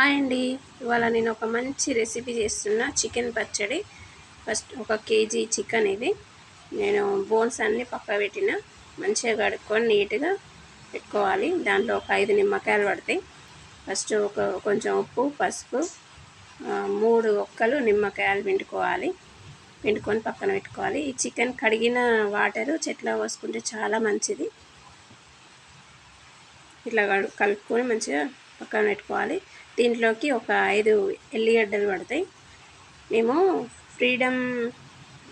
Hi అండి. ఇవాళ నేను ఒక మంచి రెసిపీ చేస్తున్నా, చికెన్ పచ్చడి. ఫస్ట్ ఒక కేజీ చికెన్ ఇది నేను బోన్స్ అన్నీ పక్క పెట్టిన, మంచిగా కడుక్కొని నీట్గా పెట్టుకోవాలి. దాంట్లో ఒక 5 నిమ్మకాయలు పడతాయి. ఫస్ట్ కొంచెం ఉప్పు, పసుపు, 3 ఒక్కలు నిమ్మకాయలు పిండుకొని పక్కన పెట్టుకోవాలి. ఈ చికెన్ కడిగిన వాటరు చెట్లా పోసుకుంటే చాలా మంచిది. ఇట్లా కలుపుకొని మంచిగా పక్కన పెట్టుకోవాలి. దీంట్లోకి ఒక 5 ఎల్లిగడ్డలు పడతాయి. మేము ఫ్రీడమ్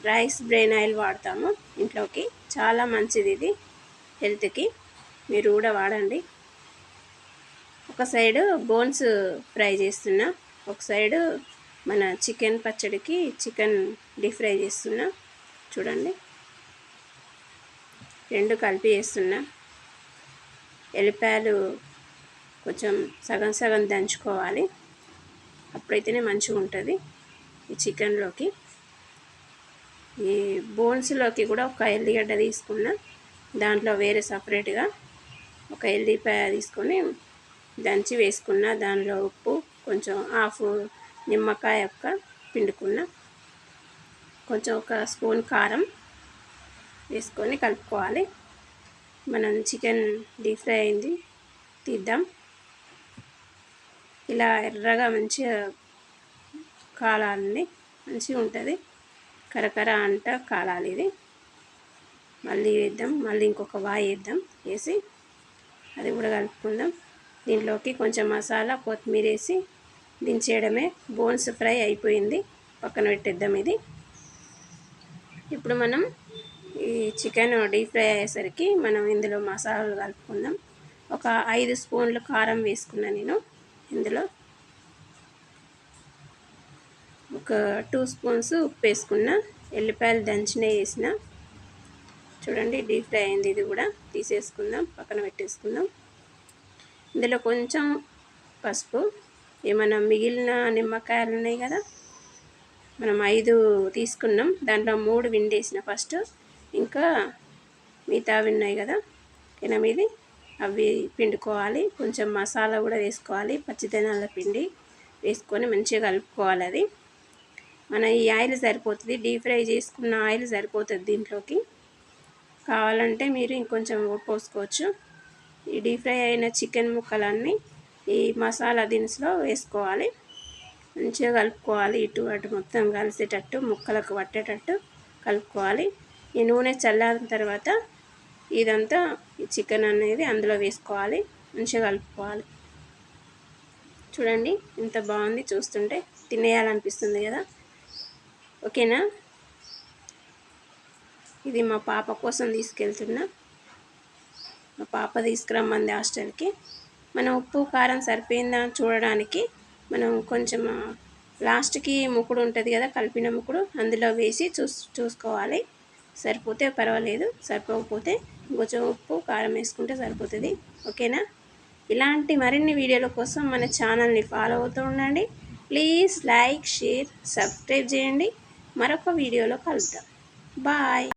రైస్ బ్రెయిన్ ఆయిల్ వాడతాము ఇంట్లోకి, చాలా మంచిది ఇది హెల్త్కి, మీరు కూడా వాడండి. ఒక సైడు బోన్స్ ఫ్రై చేస్తున్నా, ఒక సైడు మన చికెన్ పచ్చడికి చికెన్ డీప్ ఫ్రై చేస్తున్నా. చూడండి, రెండు కలిపి చేస్తున్నా. ఎల్లిపాయలు కొంచెం సగం సగం దంచుకోవాలి, అప్పుడైతేనే మంచిగా ఉంటుంది ఈ చికెన్లోకి. ఈ బోన్స్లోకి కూడా ఒక ఎల్లిగడ్డ తీసుకున్నా, దాంట్లో వేరే సపరేట్గా ఒక ఎల్లిపాయ తీసుకొని దంచి వేసుకున్న. దానిలో ఉప్పు, కొంచెం హాఫ్ నిమ్మకాయ పిండుకున్న, కొంచెం ఒక స్పూన్ కారం వేసుకొని కలుపుకోవాలి. మనం చికెన్ డీప్ ఫ్రై అయింది, తీద్దాం. ఇలా ఎర్రగా మంచిగా కాలాలి, మంచిగా ఉంటుంది. కరకర అంట కాలాలి ఇది. మళ్ళీ వేద్దాం, మళ్ళీ ఇంకొక వాయి వేద్దాం, వేసి అది కూడా కలుపుకుందాం. దీంట్లోకి కొంచెం మసాలా, కొత్తిమీర వేసి దించేయడమే. బోన్స్ ఫ్రై అయిపోయింది, పక్కన పెట్టేద్దాం ఇది. ఇప్పుడు మనం ఈ చికెన్ డీప్ ఫ్రై అయ్యేసరికి మనం ఇందులో మసాలాలు కలుపుకుందాం. ఒక 5 స్పూన్లు కారం వేసుకున్నా నేను. ఇందులో ఒక 2 స్పూన్స్ ఉప్పు వేసుకున్నా, ఎల్లిపాయలు దంచిన వేసిన. చూడండి, డీప్ ఫ్రై అయింది. ఇది కూడా తీసేసుకుందాం, పక్కన పెట్టేసుకుందాం. ఇందులో కొంచెం పసుపు, ఏమైనా మిగిలిన నిమ్మకాయలు ఉన్నాయి కదా, మనం 5 తీసుకున్నాం, దాంట్లో 3 విండేసిన ఫస్ట్, ఇంకా మిగతావి ఉన్నాయి కదా 8, అవి పిండుకోవాలి. కొంచెం మసాలా కూడా వేసుకోవాలి, పచ్చిదనాల పిండి వేసుకొని మంచిగా కలుపుకోవాలి. అది మన ఈ ఆయిల్ సరిపోతుంది, డీప్ ఫ్రై చేసుకున్న ఆయిల్ సరిపోతుంది దీంట్లోకి. కావాలంటే మీరు ఇంకొంచెం పోసుకోవచ్చు. ఈ డీప్ ఫ్రై అయిన చికెన్ ముక్కలన్నీ ఈ మసాలా దినుసులో వేసుకోవాలి, మంచిగా కలుపుకోవాలి. ఇటు అటు మొత్తం కలిసేటట్టు, ముక్కలకు పట్టేటట్టు కలుపుకోవాలి. ఈ నూనె చల్లారిన తర్వాత ఇదంతా ఈ చికెన్ అనేది అందులో వేసుకోవాలి, మంచిగా కలుపుకోవాలి. చూడండి, ఎంత బాగుంది, చూస్తుంటే తినేయాలనిపిస్తుంది కదా. ఓకేనా? ఇది మా పాప కోసం తీసుకెళ్తున్నా, మా పాప తీసుకురమ్మంది హాస్టల్కి. మనం ఉప్పు కారం సరిపోయిందా చూడడానికి మనం కొంచెం లాస్ట్కి ముక్కుడు ఉంటుంది కదా, కలిపిన ముక్కుడు, అందులో వేసి చూసుకోవాలి. సరిపోతే పర్వాలేదు, సరిపోకపోతే కొంచెం ఉప్పు కారం వేసుకుంటే సరిపోతుంది. ఓకేనా? ఇలాంటి మరిన్ని వీడియోల కోసం మన ఛానల్ని ఫాలో అవుతూ ఉండండి. ప్లీజ్ లైక్, షేర్, సబ్స్క్రైబ్ చేయండి. మరొక వీడియోలో కలుద్దాం. బాయ్.